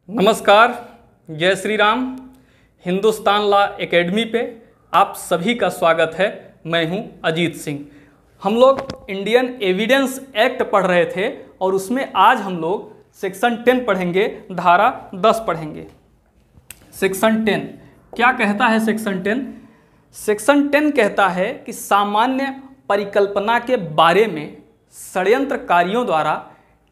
नमस्कार, जय Shri Ram. Hindustan law academy पे आप सभी का स्वागत है। मैं हूं अजीत सिंह। हम लोग इंडियन एविडेंस एक्ट पढ़ रहे थे और उसमें आज हम लोग सेक्शन 10 पढ़ेंगे, धारा 10 पढ़ेंगे। सेक्शन 10 क्या कहता है? सेक्शन 10 कहता है कि सामान्य परिकल्पना के बारे में षड्यंत्रकारियों द्वारा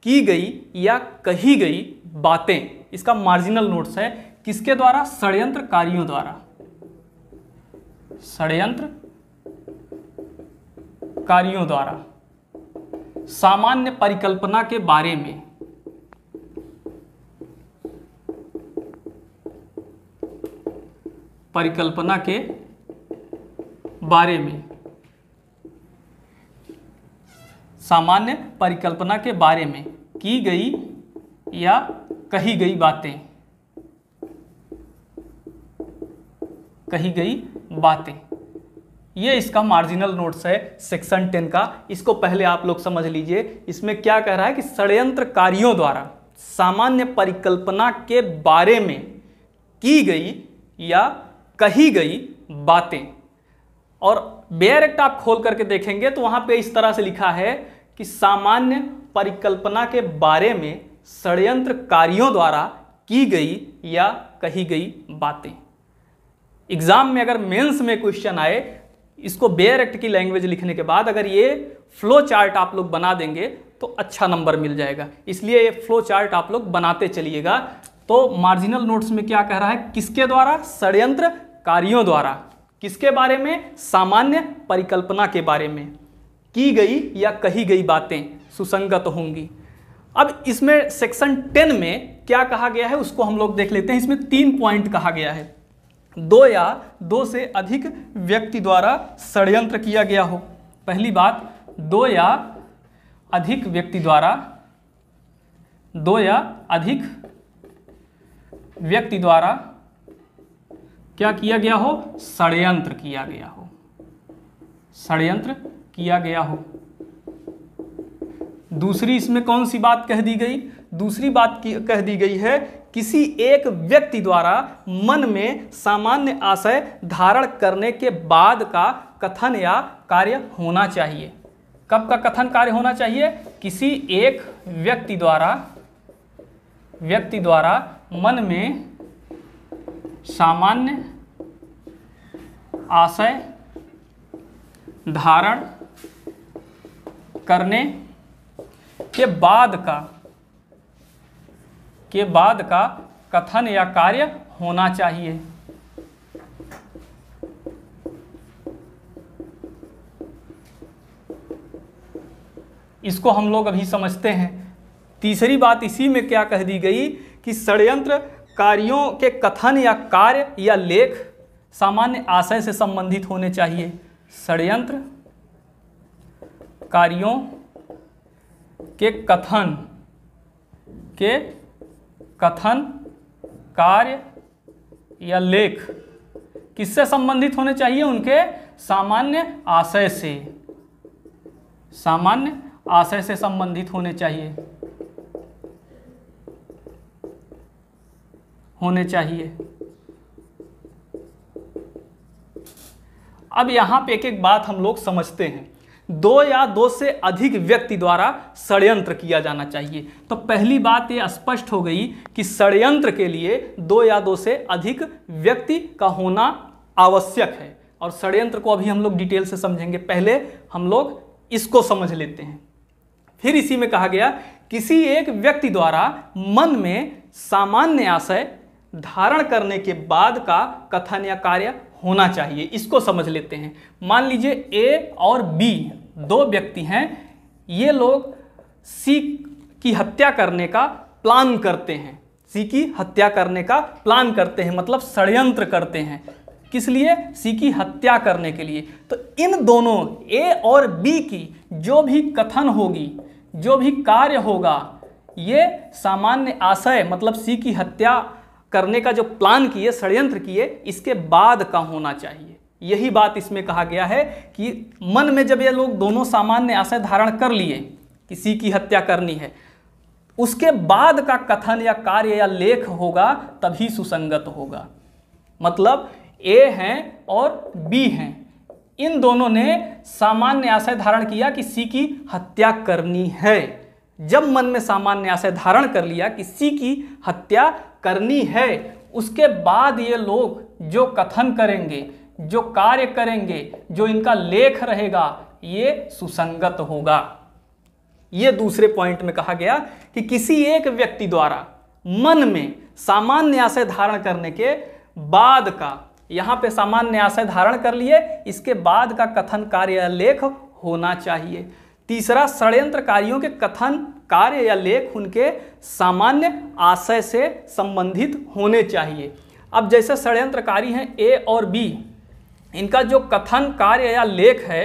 की गई या कही गई बातें। इसका मार्जिनल नोट्स है, किसके द्वारा? षड्यंत्रकारियों द्वारा। षड्यंत्रकारियों द्वारा सामान्य परिकल्पना के बारे में सामान्य परिकल्पना के बारे में की गई या कही गई बातें। ये इसका मार्जिनल नोट्स है सेक्शन 10 का। इसको पहले आप लोग समझ लीजिए। इसमें क्या कह रहा है कि षड्यंत्रकारियों द्वारा सामान्य परिकल्पना के बारे में की गई या कही गई बातें। और बेयर एक्ट आप खोल करके देखेंगे तो वहां पे इस तरह से लिखा है कि सामान्य परिकल्पना के बारे में षड्यंत्रकारियों द्वारा की गई या कही गई बातें। एग्जाम में अगर मेंस में क्वेश्चन आए, इसको बेयर एक्ट की लैंग्वेज लिखने के बाद अगर ये फ्लो चार्ट आप लोग बना देंगे तो अच्छा नंबर मिल जाएगा। इसलिए ये फ्लो चार्ट आप लोग बनाते चलिएगा। तो मार्जिनल नोट्स में क्या कह रहा है? किसके द्वारा? षड्यंत्रकारियों द्वारा। किसके बारे में? सामान्य परिकल्पना के बारे में की गई या कही गई बातें सुसंगत होंगी। अब इसमें सेक्शन 10 में क्या कहा गया है उसको हम लोग देख लेते हैं। इसमें 3 पॉइंट कहा गया है। 2 या 2 से अधिक व्यक्ति द्वारा षड्यंत्र किया गया हो। पहली बात, 2 या अधिक व्यक्ति द्वारा क्या किया गया हो? षड्यंत्र किया गया हो। दूसरी इसमें कौन सी बात कह दी गई? दूसरी बात कह दी गई है किसी एक व्यक्ति द्वारा मन में सामान्य आशय धारण करने के बाद का कथन या कार्य होना चाहिए। कब का कथन कार्य होना चाहिए? किसी एक व्यक्ति द्वारा मन में सामान्य आशय धारण करने के बाद का कथन या कार्य होना चाहिए। इसको हम लोग अभी समझते हैं। तीसरी बात इसी में क्या कह दी गई कि षड्यंत्रकारियों के कथन या कार्य या लेख सामान्य आशय से संबंधित होने चाहिए। षड्यंत्रकारियों के कथन कार्य या लेख किससे संबंधित होने चाहिए? उनके सामान्य आशय से संबंधित होने चाहिए। अब यहां पे एक एक बात हम लोग समझते हैं। 2 या 2 से अधिक व्यक्ति द्वारा षड्यंत्र किया जाना चाहिए। तो पहली बात ये स्पष्ट हो गई कि षड्यंत्र के लिए 2 या 2 से अधिक व्यक्ति का होना आवश्यक है। और षड्यंत्र को अभी हम लोग डिटेल से समझेंगे। पहले हम लोग इसको समझ लेते हैं। फिर इसी में कहा गया किसी एक व्यक्ति द्वारा मन में सामान्य आशय धारण करने के बाद का कथन या कार्य होना चाहिए। इसको समझ लेते हैं। मान लीजिए ए और बी 2 व्यक्ति हैं। ये लोग सी की हत्या करने का प्लान करते हैं। मतलब षड्यंत्र करते हैं। किस लिए? सी की हत्या करने के लिए। तो इन दोनों ए और बी की जो भी कथन होगी, जो भी कार्य होगा, ये सामान्य आशय मतलब सी की हत्या करने का जो प्लान किए, षड्यंत्र किए, इसके बाद का होना चाहिए। यही बात इसमें कहा गया है कि मन में जब ये लोग दोनों सामान्य आशय धारण कर लिए, किसी की हत्या करनी है, उसके बाद का कथन या कार्य या लेख होगा तभी सुसंगत होगा। मतलब ए हैं और बी हैं, इन दोनों ने सामान्य आशय धारण किया कि सी की हत्या करनी है। जब मन में सामान्य आशय धारण कर लिया कि सी की हत्या करनी है, उसके बाद ये लोग जो कथन करेंगे, जो कार्य करेंगे, जो इनका लेख रहेगा, ये सुसंगत होगा। ये दूसरे पॉइंट में कहा गया कि किसी एक व्यक्ति द्वारा मन में सामान्य आशय धारण करने के बाद का, यहां पे सामान्य आशय धारण कर लिए, इसके बाद का कथन कार्य या लेख होना चाहिए। तीसरा, षड्यंत्रकारियों के कथन कार्य या लेख उनके सामान्य आशय से संबंधित होने चाहिए। अब जैसे षड्यंत्रकारी हैं ए और बी, इनका जो कथन कार्य या लेख है,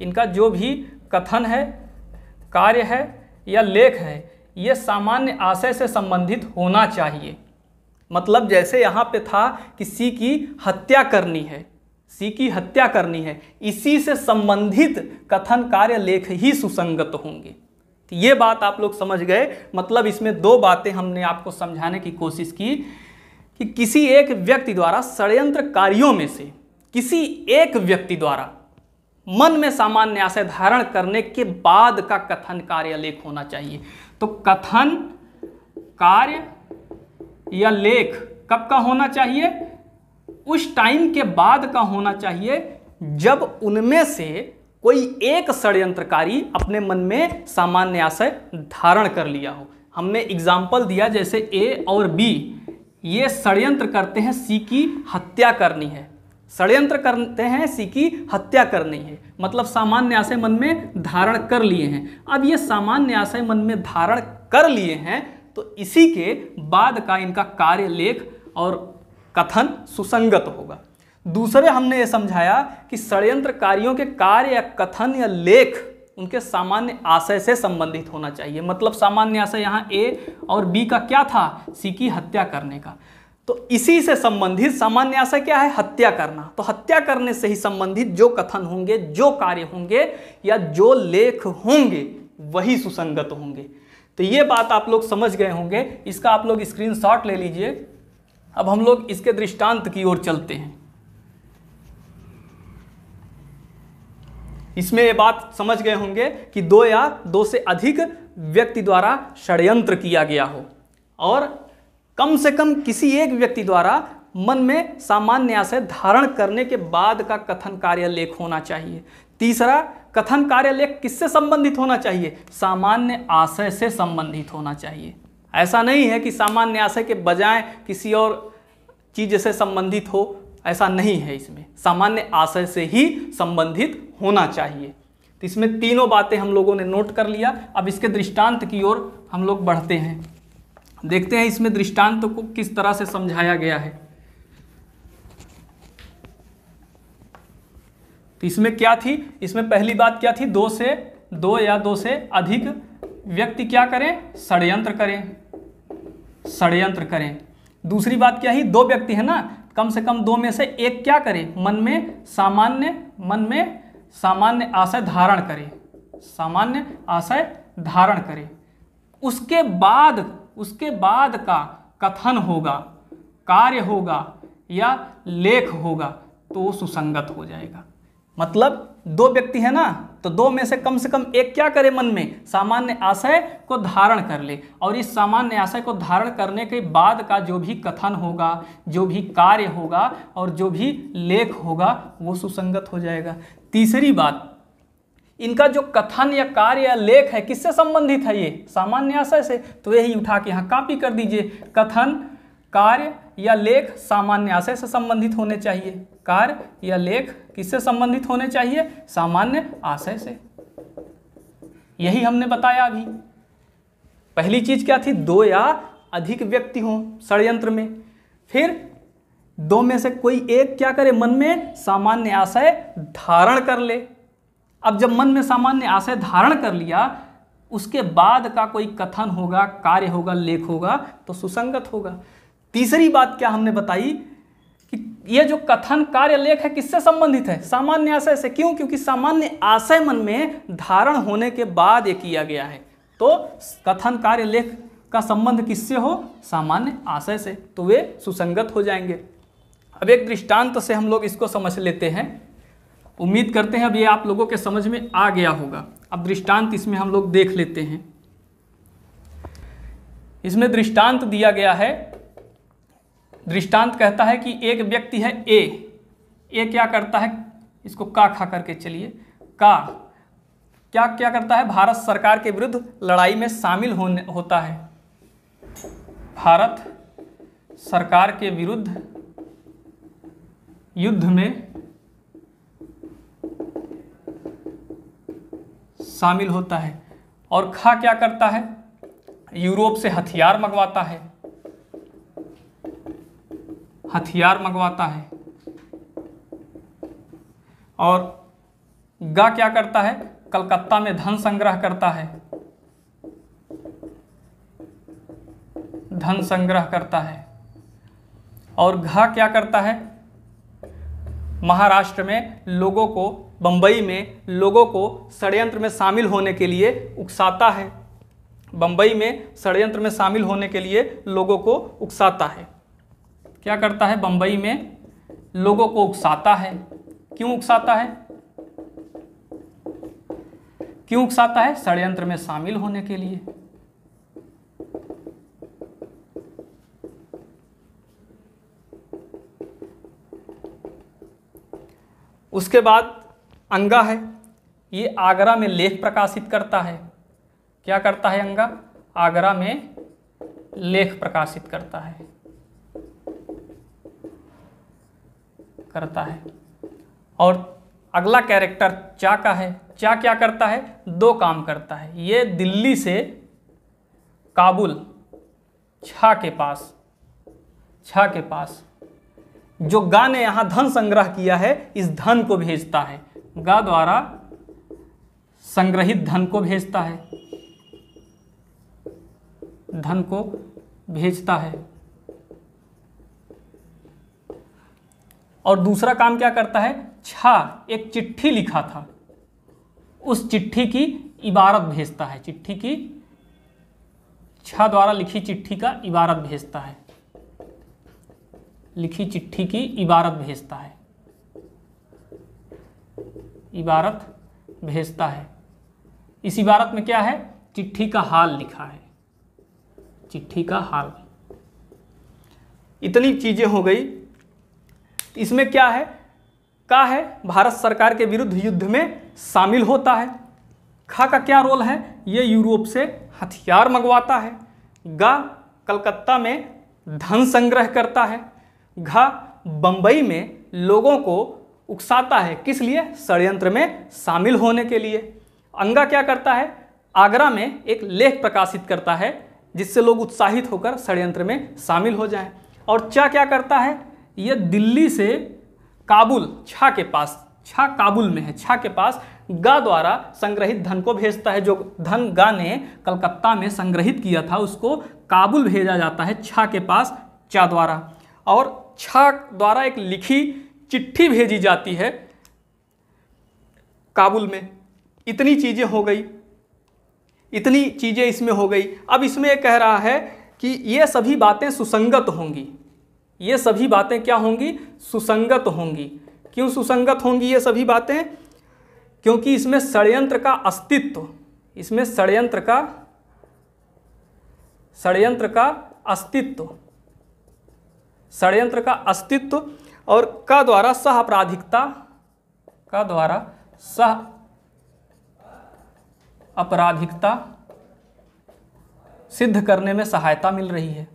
इनका जो भी कथन है, कार्य है या लेख है, ये सामान्य आशय से संबंधित होना चाहिए। मतलब जैसे यहाँ पे था कि सी की हत्या करनी है, सी की हत्या करनी है, इसी से संबंधित कथन कार्य लेख ही सुसंगत होंगे। तो ये बात आप लोग समझ गए। मतलब इसमें दो बातें हमने आपको समझाने की कोशिश की कि किसी एक व्यक्ति द्वारा, षड्यंत्रकारियों में से किसी एक व्यक्ति द्वारा मन में सामान्य आशय धारण करने के बाद का कथन कार्य लेख होना चाहिए। तो कथन कार्य या लेख कब का होना चाहिए? उस टाइम के बाद का होना चाहिए जब उनमें से कोई एक षड्यंत्रकारी अपने मन में सामान्य आशय धारण कर लिया हो। हमने एग्जाम्पल दिया, जैसे ए और बी ये षड्यंत्र करते हैं सी की हत्या करनी है, षड्यंत्र करते हैं सी की हत्या करनी है, मतलब सामान्य आशय मन में धारण कर लिए हैं। अब ये सामान्य आशय मन में धारण कर लिए हैं तो इसी के बाद का इनका कार्य लेख और कथन सुसंगत होगा। दूसरे हमने ये समझाया कि षड्यंत्रकारियों के कार्य या कथन या लेख उनके सामान्य आशय से संबंधित होना चाहिए। मतलब सामान्य आशय यहाँ ए और बी का क्या था? सी की हत्या करने का। तो इसी से संबंधित सामान्य आशय क्या है? हत्या करना। तो हत्या करने से ही संबंधित जो कथन होंगे, जो कार्य होंगे या जो लेख होंगे वही सुसंगत होंगे। तो ये बात आप लोग समझ गए होंगे। इसका आप लोग स्क्रीनशॉट ले लीजिए। अब हम लोग इसके दृष्टांत की ओर चलते हैं। इसमें ये बात समझ गए होंगे कि दो या दो से अधिक व्यक्ति द्वारा षड्यंत्र किया गया हो और कम से कम किसी एक व्यक्ति द्वारा मन में सामान्य आशय धारण करने के बाद का कथन कार्य लेख होना चाहिए। तीसरा, कथन कार्य लेख किससे संबंधित होना चाहिए? सामान्य आशय से संबंधित होना चाहिए। ऐसा नहीं है कि सामान्य आशय के बजाय किसी और चीज से संबंधित हो, ऐसा नहीं है। इसमें सामान्य आशय से ही संबंधित होना चाहिए। तो इसमें तीनों बातें हम लोगों ने नोट कर लिया। अब इसके दृष्टांत की ओर हम लोग बढ़ते हैं, देखते हैं इसमें दृष्टांत को किस तरह से समझाया गया है। तो इसमें क्या थी? इसमें पहली बात क्या थी? दो या दो से अधिक व्यक्ति क्या करें? षड्यंत्र करें, षड्यंत्र करें। दूसरी बात क्या ही? दो व्यक्ति है ना, कम से कम दो में से एक क्या करे? मन में सामान्य आशय धारण करे, सामान्य आशय धारण करे। उसके बाद का कथन होगा, कार्य होगा या लेख होगा तो वो सुसंगत हो जाएगा। मतलब दो व्यक्ति है ना, तो दो में से कम एक क्या करे? मन में सामान्य आशय को धारण कर ले, और इस सामान्य आशय को धारण करने के बाद का जो भी कथन होगा, जो भी कार्य होगा और जो भी लेख होगा वो सुसंगत हो जाएगा। तीसरी बात, इनका जो कथन या कार्य या लेख है किससे संबंधित है? ये सामान्य आशय से। तो यही उठा के यहाँ कॉपी कर दीजिए। कथन, कार्य या लेख सामान्य आशय से संबंधित होने चाहिए। कार्य या लेख किससे संबंधित होने चाहिए? सामान्य आशय से। यही हमने बताया अभी। पहली चीज क्या थी? दो या अधिक व्यक्ति हों षड्यंत्र में। फिर दो में से कोई एक क्या करे? मन में सामान्य आशय धारण कर ले। अब जब मन में सामान्य आशय धारण कर लिया, उसके बाद का कोई कथन होगा, कार्य होगा, लेख होगा तो सुसंगत होगा। तीसरी बात क्या हमने बताई कि ये जो कथन, कार्य, लेख है किससे संबंधित है? सामान्य आशय से। क्यों? क्योंकि सामान्य आशय मन में धारण होने के बाद ये किया गया है। तो कथन, कार्य, लेख का संबंध किससे हो? सामान्य आशय से, तो वे सुसंगत हो जाएंगे। अब एक दृष्टांत से हम लोग इसको समझ लेते हैं। उम्मीद करते हैं अब ये आप लोगों के समझ में आ गया होगा। अब दृष्टांत इसमें हम लोग देख लेते हैं। इसमें दृष्टांत दिया गया है। दृष्टांत कहता है कि एक व्यक्ति है ए क्या करता है, इसको का खा करके चलिए, का क्या क्या करता है, भारत सरकार के विरुद्ध लड़ाई में शामिल होता है। भारत सरकार के विरुद्ध युद्ध में शामिल होता है। और खा क्या करता है, यूरोप से हथियार मंगवाता है, हथियार मंगवाता है। और गा क्या करता है, कलकत्ता में धन संग्रह करता है, धन संग्रह करता है। और घा क्या करता है, महाराष्ट्र में लोगों को, बंबई में लोगों को षड्यंत्र में शामिल होने के लिए उकसाता है, बंबई में षड्यंत्र में शामिल होने के लिए लोगों को उकसाता है। क्या करता है, बंबई में लोगों को उकसाता है। क्यों उकसाता है, क्यों उकसाता है? षड्यंत्र में शामिल होने के लिए। उसके बाद अंगा है, ये आगरा में लेख प्रकाशित करता है। क्या करता है अंगा? आगरा में लेख प्रकाशित करता है, और अगला कैरेक्टर चा का है। चा क्या करता है? दो काम करता है। ये दिल्ली से काबुल, छा के पास जो गा ने यहाँ धन संग्रह किया है, इस धन को भेजता है। गा द्वारा संग्रहित धन को भेजता है, धन को भेजता है। और दूसरा काम क्या करता है? छा एक चिट्ठी लिखा था, उस चिट्ठी की इबारत भेजता है। चिट्ठी की, छा द्वारा लिखी चिट्ठी का इबारत भेजता है, लिखी चिट्ठी की इबारत भेजता है, इबारत भेजता है। इस इबारत में क्या है? चिट्ठी का हाल लिखा है, चिट्ठी का हाल। इतनी चीजें हो गई। इसमें क्या है? का है भारत सरकार के विरुद्ध युद्ध में शामिल होता है। खा का क्या रोल है? ये यूरोप से हथियार मंगवाता है। गा कलकत्ता में धन संग्रह करता है। घा बंबई में लोगों को उकसाता है, किस लिए? षड्यंत्र में शामिल होने के लिए। अंगा क्या करता है? आगरा में एक लेख प्रकाशित करता है जिससे लोग उत्साहित होकर षड्यंत्र में शामिल हो जाएं। और चा क्या करता है? ये दिल्ली से काबुल, छा के पास, छा काबुल में है, छा के पास गा द्वारा संग्रहित धन को भेजता है। जो धन गा ने कलकत्ता में संग्रहित किया था उसको काबुल भेजा जाता है, छा के पास, चा द्वारा। और छा द्वारा एक लिखी चिट्ठी भेजी जाती है काबुल में। इतनी चीजें हो गई, इतनी चीजें इसमें हो गई। अब इसमें यह कह रहा है कि ये सभी बातें सुसंगत होंगी। ये सभी बातें क्या होंगी? सुसंगत होंगी। क्यों सुसंगत होंगी ये सभी बातें? क्योंकि इसमें षड्यंत्र का अस्तित्व, इसमें षड्यंत्र का अस्तित्व, षड्यंत्र का अस्तित्व। और का द्वारा सह अपराधिकता, का द्वारा सह अपराधिकता सिद्ध करने में सहायता मिल रही है,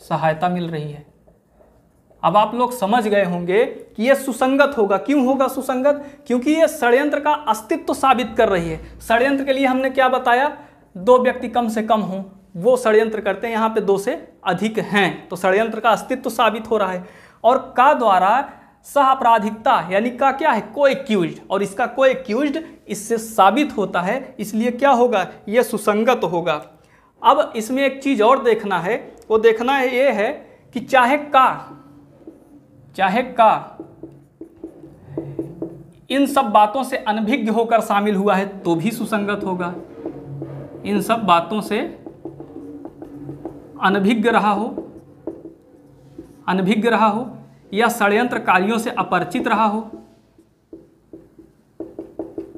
सहायता मिल रही है। अब आप लोग समझ गए होंगे कि यह सुसंगत होगा। क्यों होगा सुसंगत? क्योंकि यह षड्यंत्र का अस्तित्व साबित कर रही है। षड्यंत्र के लिए हमने क्या बताया? दो व्यक्ति कम से कम हों वो षड्यंत्र करते हैं, यहाँ पे दो से अधिक हैं, तो षड्यंत्र का अस्तित्व साबित हो रहा है। और का द्वारा सह अपराधिकता, यानी का क्या है? को एक्यूज्ड, और इसका को एक्यूज्ड इससे साबित होता है, इसलिए क्या होगा? यह सुसंगत होगा। अब इसमें एक चीज और देखना है, वो देखना है ये है कि चाहे का इन सब बातों से अनभिज्ञ होकर शामिल हुआ है तो भी सुसंगत होगा। इन सब बातों से अनभिज्ञ रहा हो या षड्यंत्रकारियों से अपरिचित रहा हो,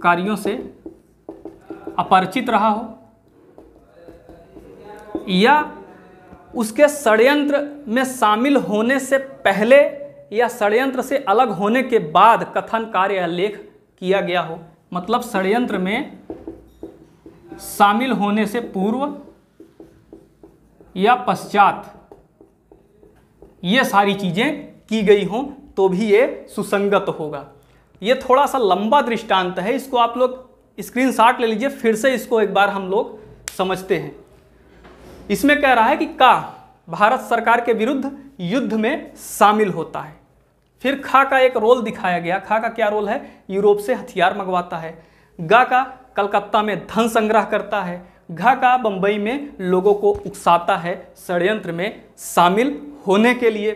कार्यों से अपरिचित रहा हो, या उसके षड्यंत्र में शामिल होने से पहले या षड्यंत्र से अलग होने के बाद कथन, कार्य या लेख किया गया हो। मतलब षड्यंत्र में शामिल होने से पूर्व या पश्चात ये सारी चीजें की गई हों तो भी ये सुसंगत होगा। ये थोड़ा सा लंबा दृष्टांत है, इसको आप लोग स्क्रीनशॉट ले लीजिए, फिर से इसको एक बार हम लोग समझते हैं। इसमें कह रहा है कि का भारत सरकार के विरुद्ध युद्ध में शामिल होता है। फिर खा का एक रोल दिखाया गया। खा का क्या रोल है? यूरोप से हथियार मंगवाता है। गा का कलकत्ता में धन संग्रह करता है। घा का बंबई में लोगों को उकसाता है षड्यंत्र में शामिल होने के लिए।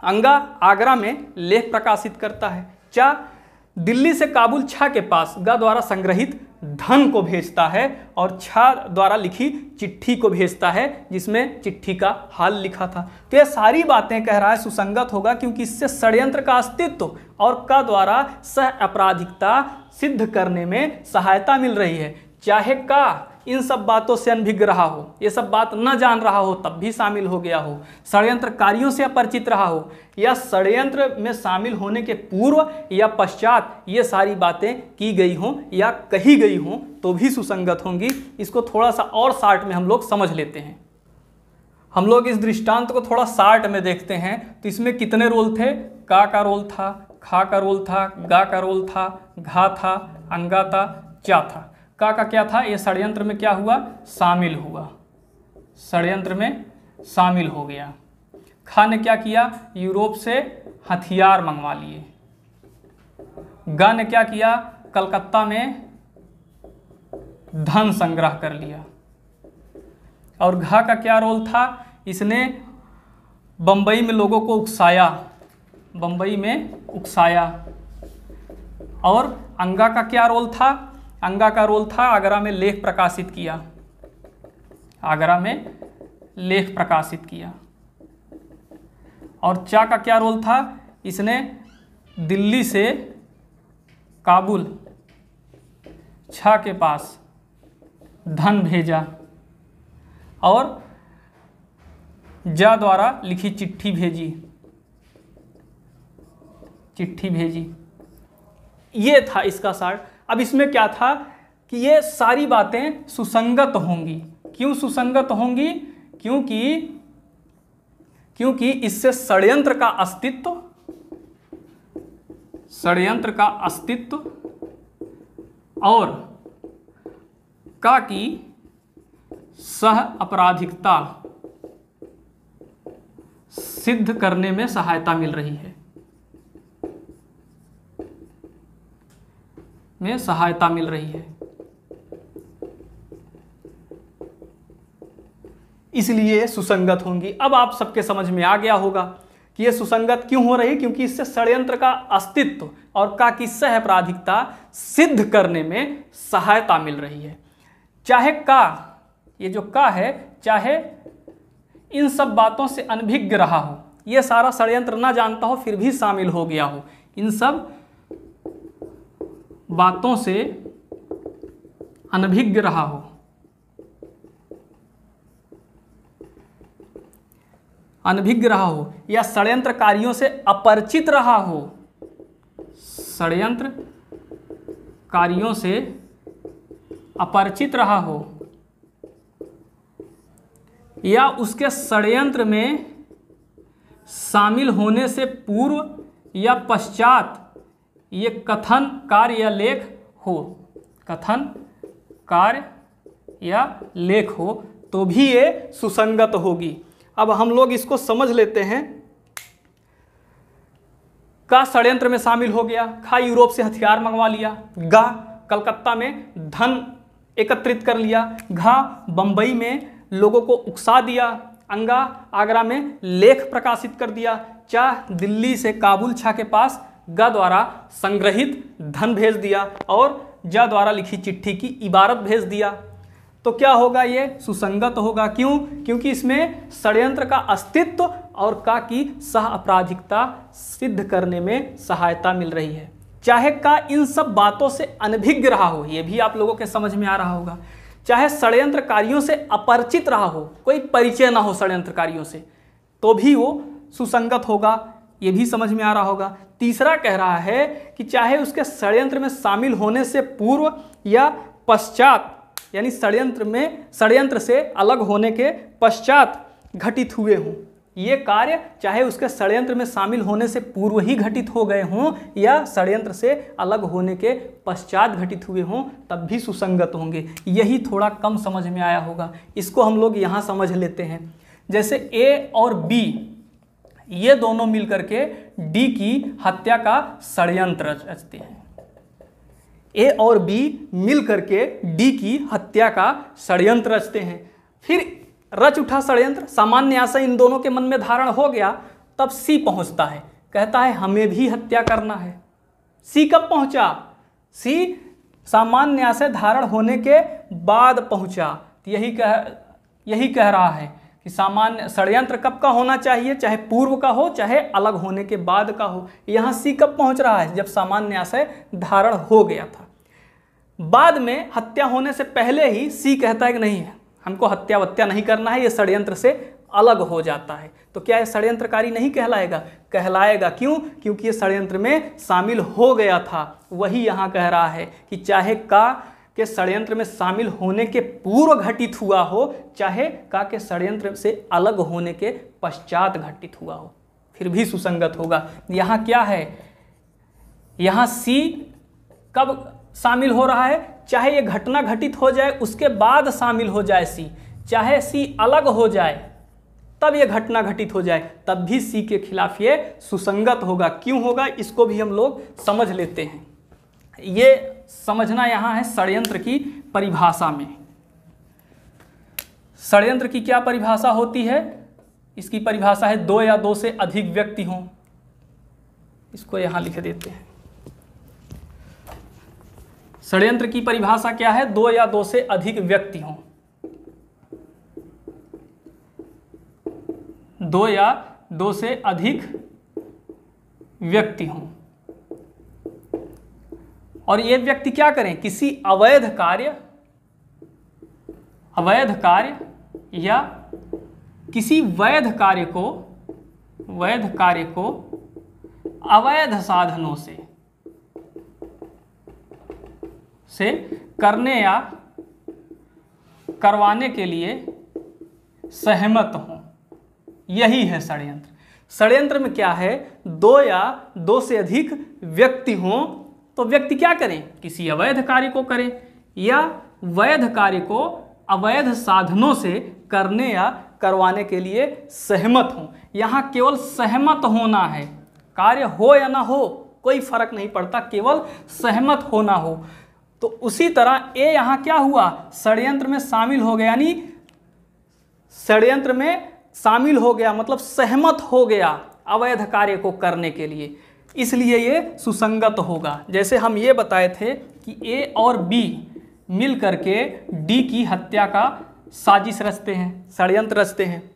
अंगा आगरा में लेख प्रकाशित करता है। चा दिल्ली से काबुल छा के पास गा द्वारा संग्रहित धन को भेजता है और छा द्वारा लिखी चिट्ठी को भेजता है जिसमें चिट्ठी का हाल लिखा था। तो ये सारी बातें कह रहा है सुसंगत होगा क्योंकि इससे षड्यंत्र का अस्तित्व और का द्वारा सह अपराधिकता सिद्ध करने में सहायता मिल रही है। चाहे का इन सब बातों से अनभिज्ञ रहा हो, ये सब बात न जान रहा हो तब भी शामिल हो गया हो, षड्यंत्रकारियों से अपरिचित रहा हो या षड्यंत्र में शामिल होने के पूर्व या पश्चात ये सारी बातें की गई हों या कही गई हों तो भी सुसंगत होंगी। इसको थोड़ा सा और शार्ट में हम लोग समझ लेते हैं। हम लोग इस दृष्टांत को थोड़ा शार्ट में देखते हैं। तो इसमें कितने रोल थे? का रोल था, खा का रोल था, गा का रोल था, घा था, अंगा था, चा था। का क्या था? ये षड्यंत्र में क्या हुआ? शामिल हुआ, षड्यंत्र में शामिल हो गया। खा ने क्या किया? यूरोप से हथियार मंगवा लिए। गा ने क्या किया? कलकत्ता में धन संग्रह कर लिया। और घा का क्या रोल था? इसने बंबई में लोगों को उकसाया, बंबई में उकसाया। और अंगा का क्या रोल था? अंगा का रोल था आगरा में लेख प्रकाशित किया, आगरा में लेख प्रकाशित किया। और चा का क्या रोल था? इसने दिल्ली से काबुल छा के पास धन भेजा और जा द्वारा लिखी चिट्ठी भेजी। ये था इसका सार। अब इसमें क्या था कि ये सारी बातें सुसंगत होंगी। क्यों सुसंगत होंगी? क्योंकि इससे षड्यंत्र का अस्तित्व और का की सह अपराधिकता सिद्ध करने में सहायता मिल रही है, इसलिए सुसंगत होंगी। अब आप सबके समझ में आ गया होगा कि ये सुसंगत क्यों हो रही? क्योंकि इससे षड्यंत्र का अस्तित्व और का की सह अपराधिकता सिद्ध करने में सहायता मिल रही है। चाहे का, ये जो का है, चाहे इन सब बातों से अनभिज्ञ रहा हो, ये सारा षड्यंत्र ना जानता हो फिर भी शामिल हो गया हो, इन सब बातों से अनभिज्ञ रहा हो, या षड्यंत्रकारियों से अपरिचित रहा हो, षड्यंत्रकारियों से अपरिचित रहा हो, या उसके षड्यंत्र में शामिल होने से पूर्व या पश्चात ये कथन, कार्य या लेख हो, कथन, कार्य या लेख हो तो भी ये सुसंगत होगी। अब हम लोग इसको समझ लेते हैं। का षड्यंत्र में शामिल हो गया, खा यूरोप से हथियार मंगवा लिया, गा कलकत्ता में धन एकत्रित कर लिया, घा बंबई में लोगों को उकसा दिया, अंगा आगरा में लेख प्रकाशित कर दिया, चा दिल्ली से काबुल छा के पास ग द्वारा संग्रहित धन भेज दिया और ज द्वारा लिखी चिट्ठी की इबारत भेज दिया। तो क्या होगा, ये सुसंगत होगा। क्यों? क्योंकि इसमें षड्यंत्र का अस्तित्व और का की सह अपराधिकता सिद्ध करने में सहायता मिल रही है। चाहे का इन सब बातों से अनभिज्ञ रहा हो, ये भी आप लोगों के समझ में आ रहा होगा, चाहे षड्यंत्रकारियों से अपरिचित रहा हो, कोई परिचय ना हो षड्यंत्रकारियों से, तो भी वो सुसंगत होगा, ये भी समझ में आ रहा होगा। तीसरा कह रहा है कि चाहे उसके षड्यंत्र में शामिल होने से पूर्व या पश्चात, यानी षड्यंत्र से अलग होने के पश्चात घटित हुए हों, ये कार्य चाहे उसके षड्यंत्र में शामिल होने से पूर्व ही घटित हो गए हों या षड्यंत्र से अलग होने के पश्चात घटित हुए हों, तब भी सुसंगत होंगे। यही थोड़ा कम समझ में आया होगा, इसको हम लोग यहाँ समझ लेते हैं। जैसे ए और बी, ये दोनों मिलकर के डी की हत्या का षड्यंत्र रचते हैं। ए और बी मिलकर के डी की हत्या का षड्यंत्र रचते हैं। फिर रच उठा षड्यंत्र, सामान्य आशय इन दोनों के मन में धारण हो गया, तब सी पहुंचता है, कहता है हमें भी हत्या करना है। सी कब पहुंचा? सी सामान्य आशय धारण होने के बाद पहुंचा। यही कह रहा है कि सामान्य षड्यंत्र कब का होना चाहिए, चाहे पूर्व का हो चाहे अलग होने के बाद का हो। यहाँ सी कब पहुंच रहा है? जब सामान्य आशय धारण हो गया था। बाद में हत्या होने से पहले ही सी कहता है कि नहीं, हमको हत्या वत्या नहीं करना है, ये षड्यंत्र से अलग हो जाता है। तो क्या ये षड्यंत्रकारी नहीं कहलाएगा? कहलाएगा। क्यों? क्योंकि ये षड्यंत्र में शामिल हो गया था। वही यहाँ कह रहा है कि चाहे का के षड्यंत्र में शामिल होने के पूर्व घटित हुआ हो, चाहे का के षड्यंत्र से अलग होने के पश्चात घटित हुआ हो, फिर भी सुसंगत होगा। यहाँ क्या है? यहाँ सी कब शामिल हो रहा है? चाहे ये घटना घटित हो जाए उसके बाद शामिल हो जाए सी, चाहे सी अलग हो जाए तब ये घटना घटित हो जाए, तब भी सी के खिलाफ ये सुसंगत होगा। क्यों होगा, इसको भी हम लोग समझ लेते हैं। ये समझना यहाँ है षड्यंत्र की परिभाषा में। षड्यंत्र की क्या परिभाषा होती है? इसकी परिभाषा है दो या दो से अधिक व्यक्ति हों। इसको यहाँ लिख देते हैं। षड्यंत्र की परिभाषा क्या है? दो या दो से अधिक व्यक्ति हों। दो या दो से अधिक व्यक्ति हों और ये व्यक्ति क्या करें? किसी अवैध कार्य या किसी वैध कार्य को अवैध साधनों से करने या करवाने के लिए सहमत हों। यही है षड्यंत्र। षड्यंत्र में क्या है? दो या दो से अधिक व्यक्ति हों, तो व्यक्ति क्या करें? किसी अवैध कार्य को करें या वैध कार्य को अवैध साधनों से करने या करवाने के लिए सहमत हों। यहाँ केवल सहमत होना है, कार्य हो या ना हो कोई फर्क नहीं पड़ता, केवल सहमत होना हो। तो उसी तरह ए यहाँ क्या हुआ? षड्यंत्र में शामिल हो गया, यानी षड्यंत्र में शामिल हो गया मतलब सहमत हो गया अवैध कार्य को करने के लिए, इसलिए ये सुसंगत होगा। जैसे हम ये बताए थे कि ए और बी मिल करके डी की हत्या का साजिश रचते हैं, षड्यंत्र रचते हैं।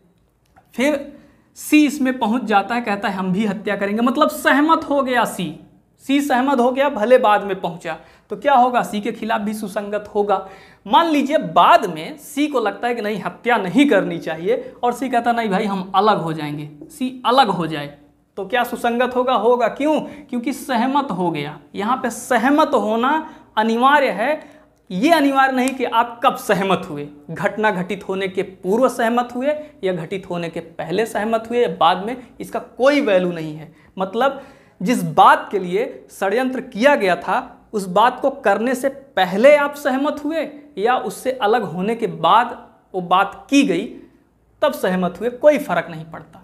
फिर सी इसमें पहुंच जाता है, कहता है हम भी हत्या करेंगे, मतलब सहमत हो गया सी सहमत हो गया, भले बाद में पहुंचा, तो क्या होगा? सी के खिलाफ भी सुसंगत होगा। मान लीजिए बाद में सी को लगता है कि नहीं हत्या नहीं करनी चाहिए और सी कहता नहीं भाई हम अलग हो जाएंगे, सी अलग हो जाए, तो क्या सुसंगत होगा? होगा। क्यों? क्योंकि सहमत हो गया। यहाँ पे सहमत होना अनिवार्य है। ये अनिवार्य नहीं कि आप कब सहमत हुए, घटना घटित होने के पूर्व सहमत हुए या घटित होने के पहले सहमत हुए या बाद में, इसका कोई वैल्यू नहीं है। मतलब जिस बात के लिए षड्यंत्र किया गया था उस बात को करने से पहले आप सहमत हुए या उससे अलग होने के बाद वो बात की गई तब सहमत हुए, कोई फर्क नहीं पड़ता।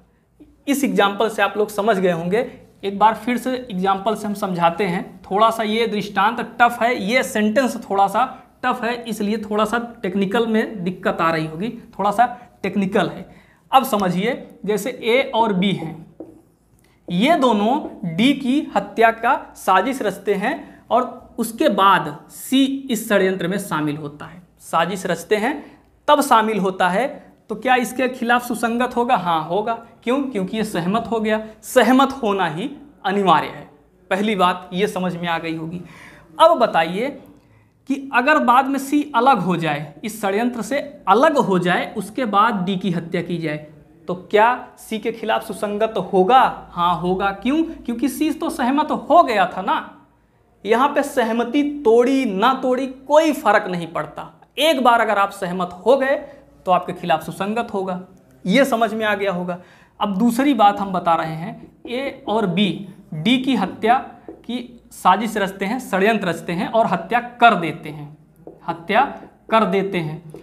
इस एग्जाम्पल से आप लोग समझ गए होंगे। एक बार फिर से एग्जाम्पल से हम समझाते हैं। थोड़ा सा ये दृष्टांत टफ है, ये सेंटेंस थोड़ा सा टफ है, इसलिए थोड़ा सा टेक्निकल में दिक्कत आ रही होगी, थोड़ा सा टेक्निकल है। अब समझिए, जैसे ए और बी हैं, ये दोनों डी की हत्या का साजिश रचते हैं और उसके बाद सी इस षड्यंत्र में शामिल होता है। साजिश रचते हैं तब शामिल होता है, तो क्या इसके खिलाफ सुसंगत होगा? हाँ होगा। क्यों? क्योंकि ये सहमत हो गया। सहमत होना ही अनिवार्य है। पहली बात ये समझ में आ गई होगी। अब बताइए कि अगर बाद में सी अलग हो जाए, इस षड्यंत्र से अलग हो जाए, उसके बाद डी की हत्या की जाए, तो क्या सी के खिलाफ सुसंगत होगा? हाँ होगा। क्यों? क्योंकि सी तो सहमत हो गया था ना। यहाँ पे सहमति तोड़ी ना तोड़ी कोई फर्क नहीं पड़ता। एक बार अगर आप सहमत हो गए तो आपके खिलाफ सुसंगत होगा। ये समझ में आ गया होगा। अब दूसरी बात हम बता रहे हैं, ए और बी डी की हत्या की साजिश रचते हैं, षड्यंत्र रचते हैं और हत्या कर देते हैं। हत्या कर देते हैं।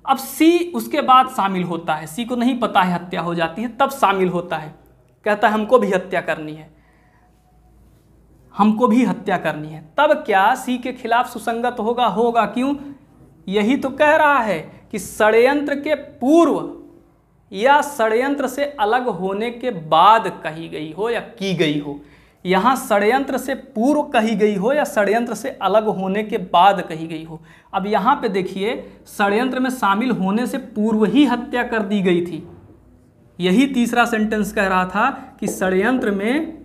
अब सी उसके बाद शामिल होता है। सी को नहीं पता है हत्या हो जाती है, तब शामिल होता है। कहता है हमको भी हत्या करनी है, हमको भी हत्या करनी है। तब क्या सी के खिलाफ सुसंगत होगा? होगा। क्यों? यही तो कह रहा है कि षड्यंत्र के पूर्व या षड्यंत्र से अलग होने के बाद कही गई हो या की गई हो। यहाँ षड्यंत्र से पूर्व कही गई हो या षड्यंत्र से अलग होने के बाद कही गई हो। अब यहाँ पे देखिए, षड्यंत्र में शामिल होने से पूर्व ही हत्या कर दी गई थी। यही तीसरा सेंटेंस कह रहा था कि षड्यंत्र में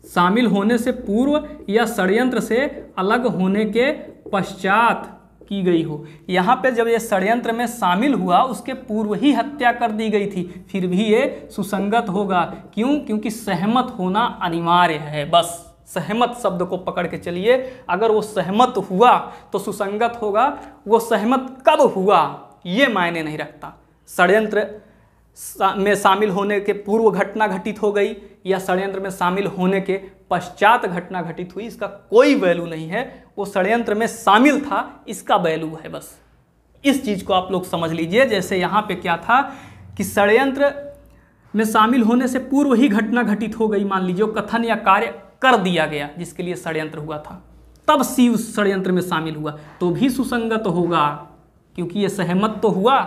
शामिल होने से पूर्व या षड्यंत्र से अलग होने के पश्चात की गई हो। यहाँ पे जब ये षड्यंत्र में शामिल हुआ, उसके पूर्व ही हत्या कर दी गई थी, फिर भी ये सुसंगत होगा। क्यों? क्योंकि सहमत होना अनिवार्य है। बस सहमत शब्द को पकड़ के चलिए। अगर वो सहमत हुआ तो सुसंगत होगा। वो सहमत कब हुआ ये मायने नहीं रखता। षड्यंत्र में शामिल होने के पूर्व घटना घटित हो गई या षड्यंत्र में शामिल होने के पश्चात घटना घटित हुई, इसका कोई वैल्यू नहीं है। वो षड्यंत्र में शामिल था, इसका वैल्यू है। बस इस चीज को आप लोग समझ लीजिए। जैसे यहाँ पे क्या था कि षड्यंत्र में शामिल होने से पूर्व ही घटना घटित हो गई, मान लीजिए कथन या कार्य कर दिया गया जिसके लिए षड्यंत्र हुआ था, तब सी उस षड्यंत्र में शामिल हुआ तो भी सुसंगत होगा, क्योंकि ये सहमत तो हुआ।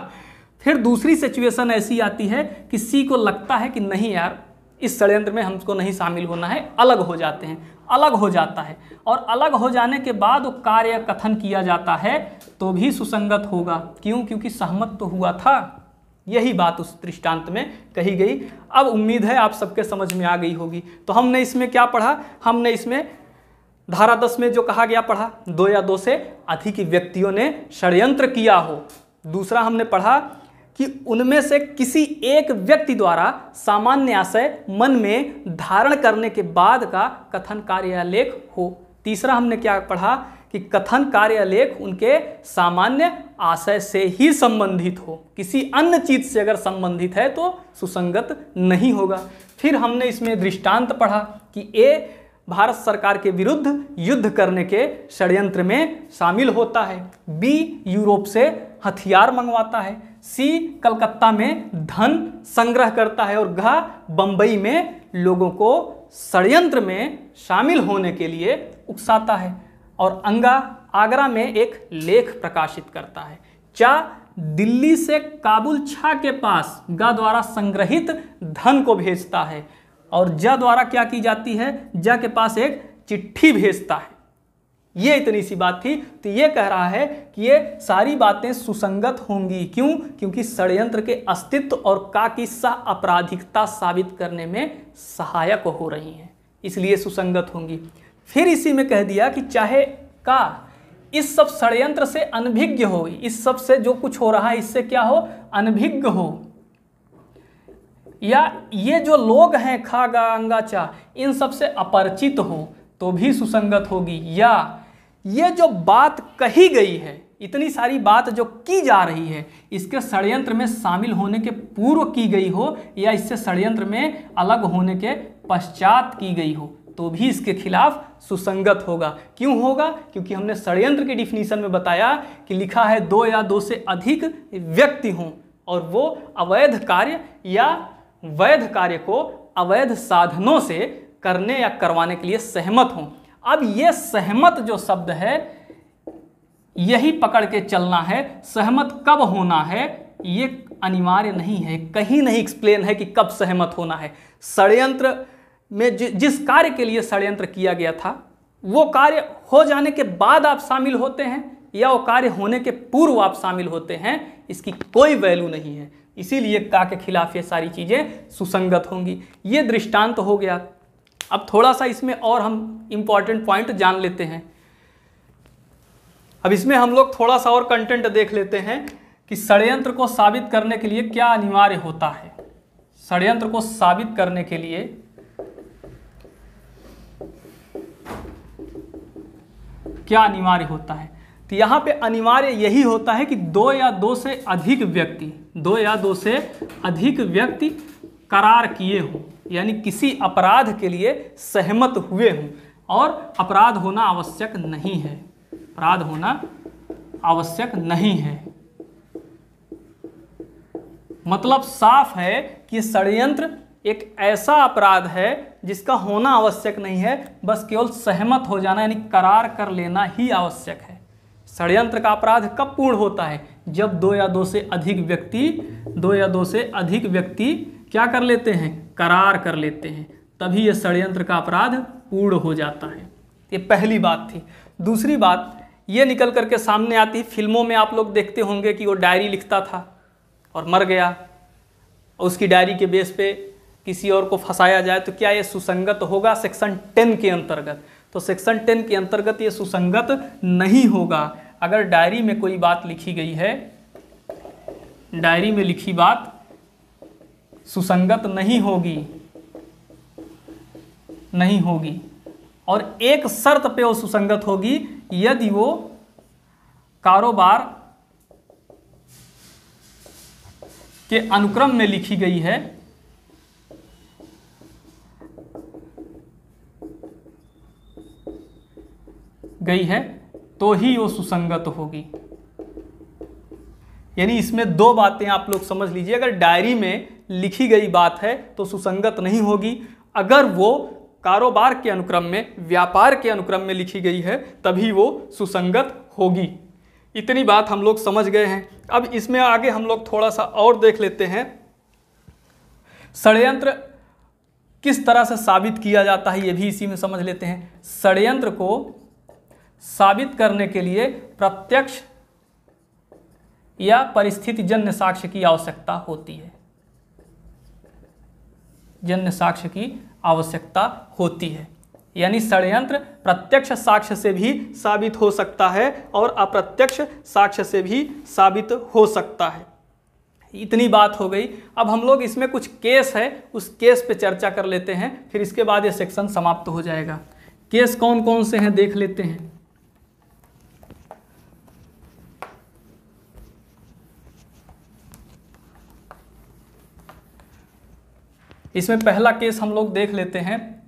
फिर दूसरी सिचुएशन ऐसी आती है कि सी को लगता है कि नहीं यार, इस षड्यंत्र में हमको नहीं शामिल होना है, अलग हो जाते हैं। अलग हो जाता है और अलग हो जाने के बाद वो कार्य कथन किया जाता है तो भी सुसंगत होगा। क्यों? क्योंकि सहमत तो हुआ था। यही बात उस दृष्टांत में कही गई। अब उम्मीद है आप सबके समझ में आ गई होगी। तो हमने इसमें क्या पढ़ा? हमने इसमें धारा 10 में जो कहा गया पढ़ा, 2 या 2 से अधिक व्यक्तियों ने षड्यंत्र किया हो। दूसरा हमने पढ़ा कि उनमें से किसी एक व्यक्ति द्वारा सामान्य आशय मन में धारण करने के बाद का कथन कार्य या लेख हो। तीसरा हमने क्या पढ़ा कि कथन कार्य या लेख उनके सामान्य आशय से ही संबंधित हो, किसी अन्य चीज से अगर संबंधित है तो सुसंगत नहीं होगा। फिर हमने इसमें दृष्टांत पढ़ा कि ए भारत सरकार के विरुद्ध युद्ध करने के षड्यंत्र में शामिल होता है, बी यूरोप से हथियार मंगवाता है, सी कलकत्ता में धन संग्रह करता है और घ बंबई में लोगों को षड्यंत्र में शामिल होने के लिए उकसाता है, और अंगा आगरा में एक लेख प्रकाशित करता है, चा दिल्ली से काबुल छा के पास गा द्वारा संग्रहित धन को भेजता है, और जा द्वारा क्या की जाती है, जा के पास एक चिट्ठी भेजता है। ये इतनी सी बात थी। तो ये कह रहा है कि ये सारी बातें सुसंगत होंगी। क्यों? क्योंकि षड्यंत्र के अस्तित्व और का की सह अपराधिकता साबित करने में सहायक हो रही हैं, इसलिए सुसंगत होंगी। फिर इसी में कह दिया कि चाहे का इस सब षड्यंत्र से अनभिज्ञ हो, इस सब से जो कुछ हो रहा है इससे क्या हो, अनभिज्ञ हो, या ये जो लोग हैं खा गा अंगा चा इन सब से अपरिचित हो तो भी सुसंगत होगी, या ये जो बात कही गई है, इतनी सारी बात जो की जा रही है, इसके षड्यंत्र में शामिल होने के पूर्व की गई हो या इससे षड्यंत्र में अलग होने के पश्चात की गई हो तो भी इसके खिलाफ सुसंगत होगा। क्यों होगा? क्योंकि हमने षड्यंत्र की डिफिनीशन में बताया कि लिखा है 2 या 2 से अधिक व्यक्ति हों और वो अवैध कार्य या वैध कार्य को अवैध साधनों से करने या करवाने के लिए सहमत हों। अब ये सहमत जो शब्द है यही पकड़ के चलना है। सहमत कब होना है ये अनिवार्य नहीं है, कहीं नहीं एक्सप्लेन है कि कब सहमत होना है। षड्यंत्र में जिस कार्य के लिए षड्यंत्र किया गया था वो कार्य हो जाने के बाद आप शामिल होते हैं या वो कार्य होने के पूर्व आप शामिल होते हैं, इसकी कोई वैल्यू नहीं है। इसीलिए का के खिलाफ ये सारी चीज़ें सुसंगत होंगी। ये दृष्टांत हो गया। अब थोड़ा सा इसमें और हम इम्पॉर्टेंट पॉइंट जान लेते हैं। अब इसमें हम लोग थोड़ा सा और कंटेंट देख लेते हैं कि षड्यंत्र को साबित करने के लिए क्या अनिवार्य होता है। षड्यंत्र को साबित करने के लिए क्या अनिवार्य होता है, तो यहाँ पे अनिवार्य यही होता है कि दो या दो से अधिक व्यक्ति करार किए हों, यानी किसी अपराध के लिए सहमत हुए हों, और अपराध होना आवश्यक नहीं है, अपराध होना आवश्यक नहीं है। मतलब साफ है कि षड्यंत्र एक ऐसा अपराध है जिसका होना आवश्यक नहीं है, बस केवल सहमत हो जाना यानी करार कर लेना ही आवश्यक है। षड्यंत्र का अपराध कब पूर्ण होता है, जब दो या दो से अधिक व्यक्ति क्या कर लेते हैं, करार कर लेते हैं, तभी यह षड्यंत्र का अपराध पूर्ण हो जाता है। ये पहली बात थी। दूसरी बात ये निकल करके सामने आती है, फिल्मों में आप लोग देखते होंगे कि वो डायरी लिखता था और मर गया, उसकी डायरी के बेस पे किसी और को फंसाया जाए, तो क्या ये सुसंगत होगा सेक्शन 10 के अंतर्गत? तो सेक्शन 10 के अंतर्गत ये सुसंगत नहीं होगा। अगर डायरी में कोई बात लिखी गई है, डायरी में लिखी बात सुसंगत नहीं होगी, और एक शर्त पे वो सुसंगत होगी, यदि वो कारोबार के अनुक्रम में लिखी गई है तो ही वो सुसंगत होगी। यानी इसमें दो बातें आप लोग समझ लीजिए। अगर डायरी में लिखी गई बात है तो सुसंगत नहीं होगी, अगर वो कारोबार के अनुक्रम में, व्यापार के अनुक्रम में लिखी गई है तभी वो सुसंगत होगी। इतनी बात हम लोग समझ गए हैं। अब इसमें आगे हम लोग थोड़ा सा और देख लेते हैं, षड्यंत्र किस तरह से साबित किया जाता है, ये भी इसी में समझ लेते हैं। षड्यंत्र को साबित करने के लिए प्रत्यक्ष या परिस्थितिजन्य साक्ष्य की आवश्यकता होती है, जन्य साक्ष्य की आवश्यकता होती है। यानी षड्यंत्र प्रत्यक्ष साक्ष्य से भी साबित हो सकता है और अप्रत्यक्ष साक्ष्य से भी साबित हो सकता है। इतनी बात हो गई। अब हम लोग इसमें कुछ केस है, उस केस पे चर्चा कर लेते हैं, फिर इसके बाद ये सेक्शन समाप्त हो जाएगा। केस कौन कौन से हैं देख लेते हैं। इसमें पहला केस हम लोग देख लेते हैं,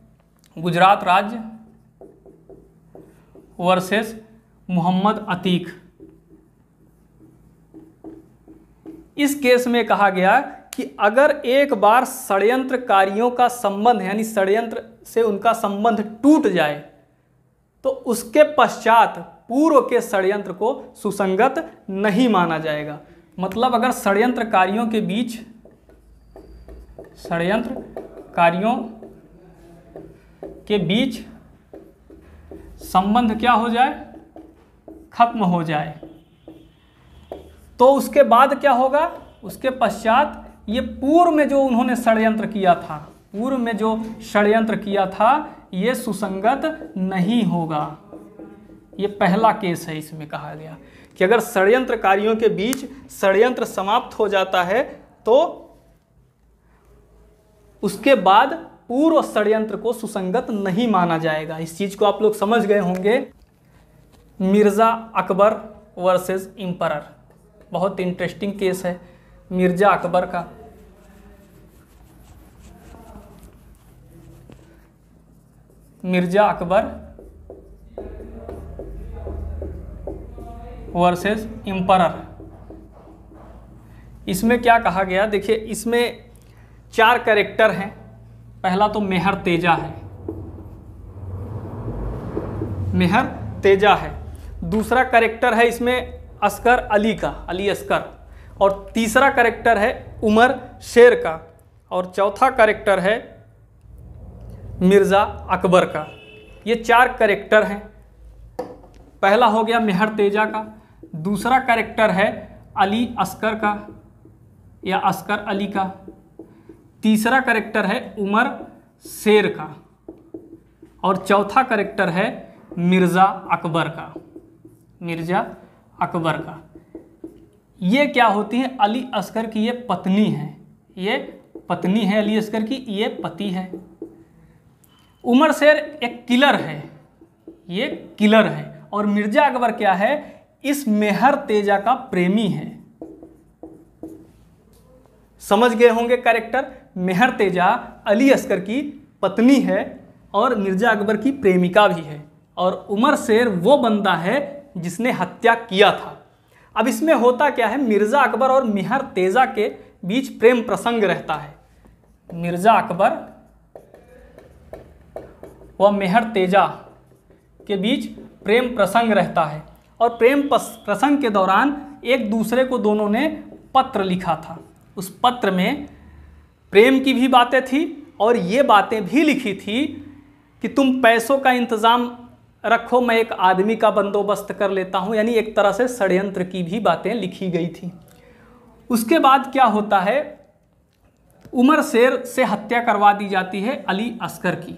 गुजरात राज्य वर्सेस मोहम्मद अतीक। इस केस में कहा गया कि अगर एक बार षड्यंत्रकारियों का संबंध यानी षड्यंत्र से उनका संबंध टूट जाए तो उसके पश्चात पूर्व के षड्यंत्र को सुसंगत नहीं माना जाएगा। मतलब अगर षड्यंत्रकारियों के बीच संबंध क्या हो जाए, खत्म हो जाए, तो उसके बाद क्या होगा, उसके पश्चात ये पूर्व में जो उन्होंने षड्यंत्र किया था ये सुसंगत नहीं होगा। ये पहला केस है। इसमें कहा गया कि अगर षड्यंत्रकारियों के बीच षड्यंत्र समाप्त हो जाता है तो उसके बाद पूर्व षड्यंत्र को सुसंगत नहीं माना जाएगा। इस चीज को आप लोग समझ गए होंगे। मिर्जा अकबर वर्सेस एम्परर, बहुत इंटरेस्टिंग केस है मिर्जा अकबर का। Mirza Akbar versus emperor. इसमें क्या कहा गया, देखिए इसमें 4 कैरेक्टर हैं। पहला तो मेहर तेजा है। दूसरा कैरेक्टर है इसमें अस्कर अली का, अली अस्कर। और तीसरा कैरेक्टर है उमर शेर का, और चौथा कैरेक्टर है मिर्ज़ा अकबर का। ये 4 कैरेक्टर हैं। पहला हो गया मेहर तेजा का, दूसरा कैरेक्टर है अली अस्कर का या अस्कर अली का, तीसरा कैरेक्टर है उमर शेर का, और चौथा कैरेक्टर है मिर्ज़ा अकबर का। मिर्ज़ा अकबर का ये क्या होती हैं? अली अस्कर की ये पत्नी है, ये पत्नी है अली अस्कर की, ये पति है। उमर शेर एक किलर है, ये किलर है, और मिर्ज़ा अकबर क्या है? इस मेहर तेजा का प्रेमी है। समझ गए होंगे कैरेक्टर। मेहर तेजा अली अस्कर की पत्नी है और मिर्ज़ा अकबर की प्रेमिका भी है, और उमर शेर वो बंदा है जिसने हत्या किया था। अब इसमें होता क्या है? मिर्ज़ा अकबर और मेहर तेजा के बीच प्रेम प्रसंग रहता है। मिर्ज़ा अकबर व मेहर तेजा के बीच प्रेम प्रसंग रहता है, और प्रेम प्रसंग के दौरान एक दूसरे को दोनों ने पत्र लिखा था। उस पत्र में प्रेम की भी बातें थी और ये बातें भी लिखी थी कि तुम पैसों का इंतज़ाम रखो, मैं एक आदमी का बंदोबस्त कर लेता हूँ, यानी एक तरह से षड्यंत्र की भी बातें लिखी गई थी। उसके बाद क्या होता है? उमर शेर से हत्या करवा दी जाती है अली अस्कर की।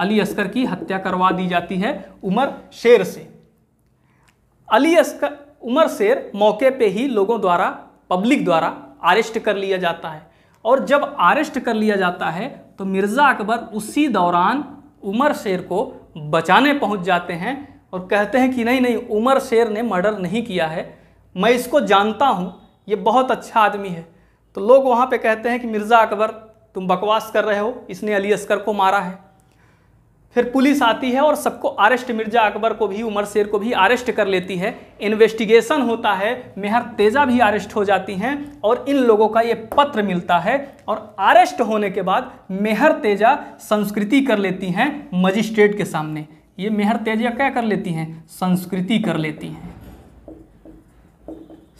अली अस्कर की हत्या करवा दी जाती है उमर शेर से। उमर शेर मौके पे ही लोगों द्वारा, पब्लिक द्वारा अरेस्ट कर लिया जाता है, और जब अरेस्ट कर लिया जाता है तो मिर्ज़ा अकबर उसी दौरान उमर शेर को बचाने पहुंच जाते हैं और कहते हैं कि नहीं नहीं, उमर शेर ने मर्डर नहीं किया है, मैं इसको जानता हूं, ये बहुत अच्छा आदमी है। तो लोग वहां पे कहते हैं कि मिर्ज़ा अकबर तुम बकवास कर रहे हो, इसने अली अस्कर को मारा है। फिर पुलिस आती है और सबको अरेस्ट, मिर्ज़ा अकबर को भी, उमर शेर को भी अरेस्ट कर लेती है। इन्वेस्टिगेशन होता है, मेहर तेजा भी अरेस्ट हो जाती हैं, और इन लोगों का ये पत्र मिलता है। और अरेस्ट होने के बाद मेहर तेजा संस्कृति कर लेती हैं मजिस्ट्रेट के सामने। ये मेहर तेजा क्या कर लेती हैं? संस्कृति कर लेती हैं,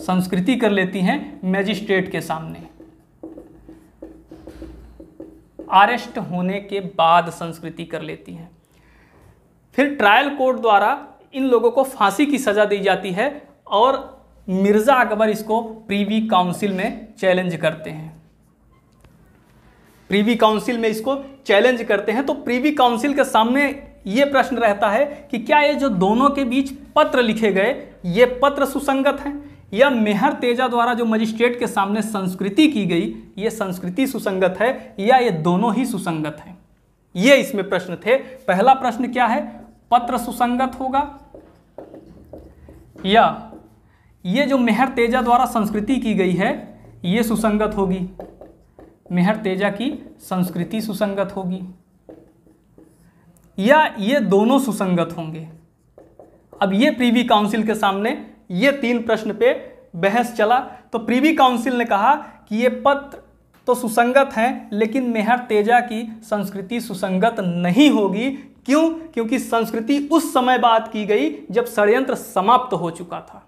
संस्कृति कर लेती हैं मजिस्ट्रेट के सामने। अरेस्ट होने के बाद संस्कृति कर लेती हैं। फिर ट्रायल कोर्ट द्वारा इन लोगों को फांसी की सज़ा दी जाती है, और मिर्ज़ा अकबर इसको प्रीवी काउंसिल में चैलेंज करते हैं। प्रीवी काउंसिल में इसको चैलेंज करते हैं, तो प्रीवी काउंसिल के सामने ये प्रश्न रहता है कि क्या ये जो दोनों के बीच पत्र लिखे गए, ये पत्र सुसंगत हैं, या मेहर तेजा द्वारा जो मजिस्ट्रेट के सामने संस्कृति की गई, ये संस्कृति सुसंगत है, या ये दोनों ही सुसंगत हैं? ये इसमें प्रश्न थे। पहला प्रश्न क्या है? पत्र सुसंगत होगा, या ये जो मेहर तेजा द्वारा संस्कृति की गई है ये सुसंगत होगी? मेहर तेजा की संस्कृति सुसंगत होगी, या ये दोनों सुसंगत होंगे? अब ये प्रीवी काउंसिल के सामने ये 3 प्रश्न पे बहस चला। तो प्रीवी काउंसिल ने कहा कि ये पत्र तो सुसंगत हैं, लेकिन मेहर तेजा की संस्कृति सुसंगत नहीं होगी। क्यों? क्योंकि संस्कृति उस समय बात की गई जब षड्यंत्र समाप्त हो चुका था,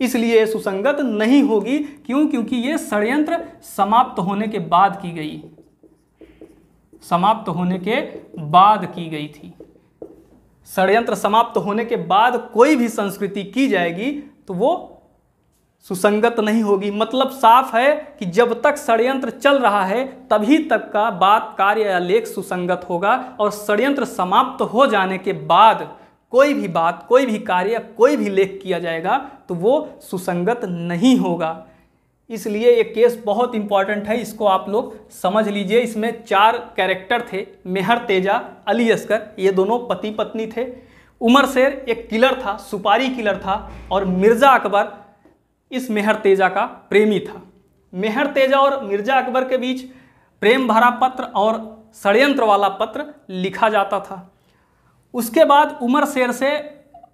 इसलिए सुसंगत नहीं होगी। क्यों? क्योंकि ये षड्यंत्र समाप्त होने के बाद की गई, समाप्त होने के बाद की गई थी। षड्यंत्र समाप्त होने के बाद कोई भी संस्कृति की जाएगी तो वो सुसंगत नहीं होगी। मतलब साफ है कि जब तक षड्यंत्र चल रहा है तभी तक का बात, कार्य या लेख सुसंगत होगा, और षड्यंत्र समाप्त हो जाने के बाद कोई भी बात, कोई भी कार्य, कोई भी लेख किया जाएगा तो वो सुसंगत नहीं होगा। इसलिए ये केस बहुत इंपॉर्टेंट है, इसको आप लोग समझ लीजिए। इसमें 4 कैरेक्टर थे, मेहर तेजा, अली अस्कर, ये दोनों पति पत्नी थे। उमर शेर एक किलर था, सुपारी किलर था, और मिर्ज़ा अकबर इस मेहर तेजा का प्रेमी था। मेहर तेजा और मिर्ज़ा अकबर के बीच प्रेम भरा पत्र और षड्यंत्र वाला पत्र लिखा जाता था। उसके बाद उमर शेर से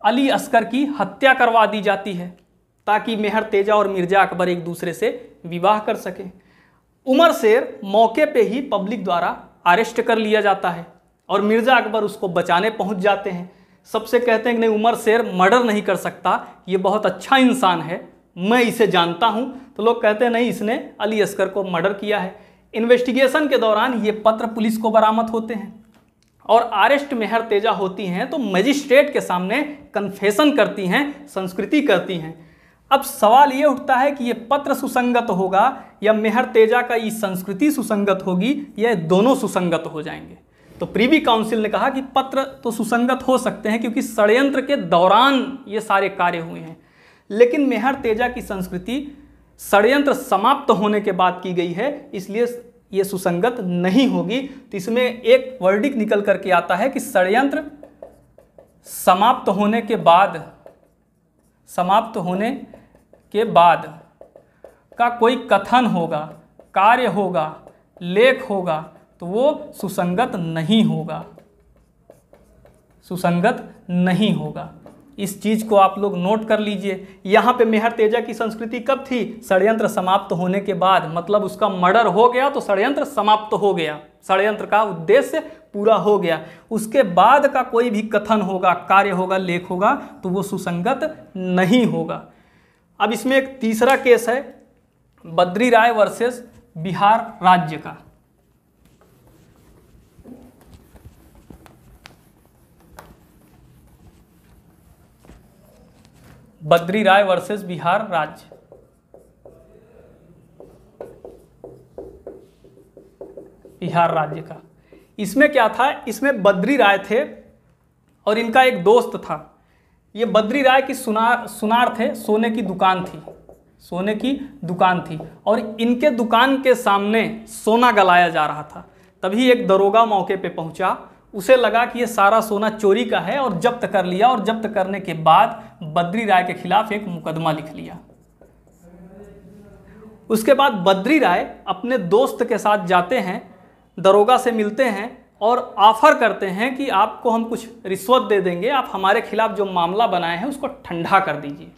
अली अस्कर की हत्या करवा दी जाती है ताकि मेहर तेजा और मिर्ज़ा अकबर एक दूसरे से विवाह कर सकें। उमर शेर मौके पे ही पब्लिक द्वारा अरेस्ट कर लिया जाता है और मिर्ज़ा अकबर उसको बचाने पहुंच जाते हैं। सबसे कहते हैं कि नहीं, उमर शेर मर्डर नहीं कर सकता, ये बहुत अच्छा इंसान है, मैं इसे जानता हूं, तो लोग कहते हैं नहीं, इसने अली असगर को मर्डर किया है। इन्वेस्टिगेशन के दौरान ये पत्र पुलिस को बरामद होते हैं और अरेस्ट मेहर तेजा होती हैं तो मजिस्ट्रेट के सामने कन्फेशन करती हैं, संस्कृति करती हैं। अब सवाल ये उठता है कि ये पत्र सुसंगत होगा या मेहर तेजा का ये संस्कृति सुसंगत होगी, या दोनों सुसंगत हो जाएंगे। तो प्रीवी काउंसिल ने कहा कि पत्र तो सुसंगत हो सकते हैं क्योंकि षड्यंत्र के दौरान ये सारे कार्य हुए हैं, लेकिन मेहर तेजा की संस्कृति षड्यंत्र समाप्त होने के बाद की गई है, इसलिए ये सुसंगत नहीं होगी। तो इसमें एक वर्डिक्ट निकल करके आता है कि षड्यंत्र समाप्त होने के बाद का कोई कथन होगा, कार्य होगा, लेख होगा, तो वो सुसंगत नहीं होगा, सुसंगत नहीं होगा। इस चीज़ को आप लोग नोट कर लीजिए। यहाँ पे मेहर तेजा की संस्कृति कब थी? षड्यंत्र समाप्त होने के बाद, मतलब उसका मर्डर हो गया तो षड्यंत्र समाप्त हो गया, षड्यंत्र का उद्देश्य पूरा हो गया। उसके बाद का कोई भी कथन होगा, कार्य होगा, लेख होगा, तो वो सुसंगत नहीं होगा। अब इसमें एक तीसरा केस है बद्री राय वर्सेस बिहार राज्य का। बद्री राय वर्सेस बिहार राज्य। बिहार राज्य का इसमें क्या था? इसमें बद्री राय थे और इनका एक दोस्त था। ये बद्री राय की सुनार थे, सोने की दुकान थी, सोने की दुकान थी और इनके दुकान के सामने सोना गलाया जा रहा था। तभी एक दरोगा मौके पे पहुंचा, उसे लगा कि ये सारा सोना चोरी का है और जब्त कर लिया, और जब्त करने के बाद बद्री राय के खिलाफ एक मुकदमा लिख लिया। उसके बाद बद्री राय अपने दोस्त के साथ जाते हैं, दरोगा से मिलते हैं और ऑफर करते हैं कि आपको हम कुछ रिश्वत दे देंगे, आप हमारे खिलाफ जो मामला बनाए हैं उसको ठंडा कर दीजिए।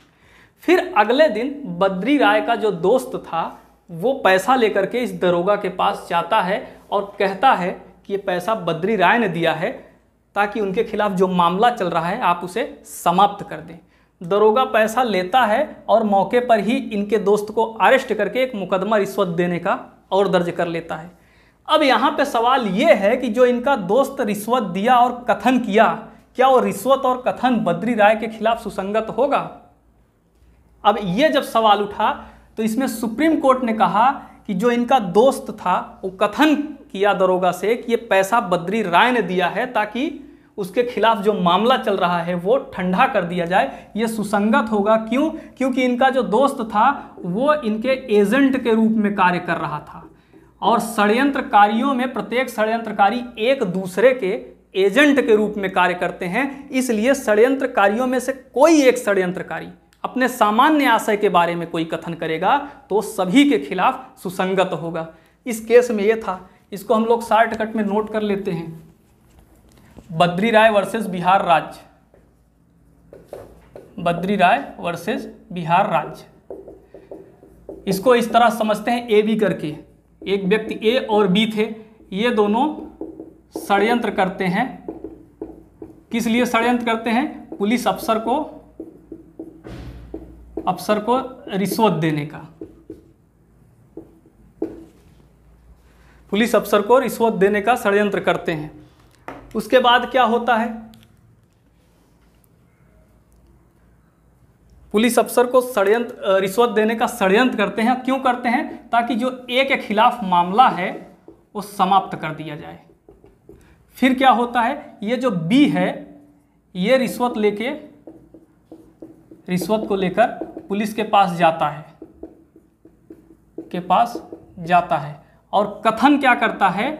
फिर अगले दिन बद्री राय का जो दोस्त था वो पैसा लेकर के इस दरोगा के पास जाता है और कहता है कि ये पैसा बद्री राय ने दिया है ताकि उनके खिलाफ जो मामला चल रहा है आप उसे समाप्त कर दें। दरोगा पैसा लेता है और मौके पर ही इनके दोस्त को अरेस्ट करके एक मुकदमा रिश्वत देने का और दर्ज कर लेता है। अब यहाँ पे सवाल ये है कि जो इनका दोस्त रिश्वत दिया और कथन किया, क्या वो रिश्वत और कथन बद्री राय के खिलाफ सुसंगत होगा? अब ये जब सवाल उठा तो इसमें सुप्रीम कोर्ट ने कहा कि जो इनका दोस्त था वो कथन किया दरोगा से कि ये पैसा बद्री राय ने दिया है ताकि उसके खिलाफ जो मामला चल रहा है वो ठंडा कर दिया जाए, ये सुसंगत होगा। क्यों? क्योंकि इनका जो दोस्त था वो इनके एजेंट के रूप में कार्य कर रहा था और षड्यंत्रकारियों में प्रत्येक षड्यंत्रकारी एक दूसरे के एजेंट के रूप में कार्य करते हैं। इसलिए षड्यंत्रकारियों में से कोई एक षड्यंत्रकारी अपने सामान्य आशय के बारे में कोई कथन करेगा तो सभी के खिलाफ सुसंगत होगा। इस केस में ये था, इसको हम लोग शॉर्टकट में नोट कर लेते हैं। बद्री राय वर्सेस बिहार राज्य, बद्री राय वर्सेस बिहार राज्य। इसको इस तरह समझते हैं ए बी करके, एक व्यक्ति ए और बी थे, ये दोनों षड्यंत्र करते हैं। किस लिए षड्यंत्र करते हैं? पुलिस अफसर को रिश्वत देने का, पुलिस अफसर को रिश्वत देने का षड्यंत्र करते हैं। उसके बाद क्या होता है? पुलिस अफसर को रिश्वत देने का षड्यंत्र करते हैं। क्यों करते हैं? ताकि जो ए के खिलाफ मामला है वो समाप्त कर दिया जाए। फिर क्या होता है? ये जो बी है ये रिश्वत को लेकर पुलिस के पास जाता है और कथन क्या करता है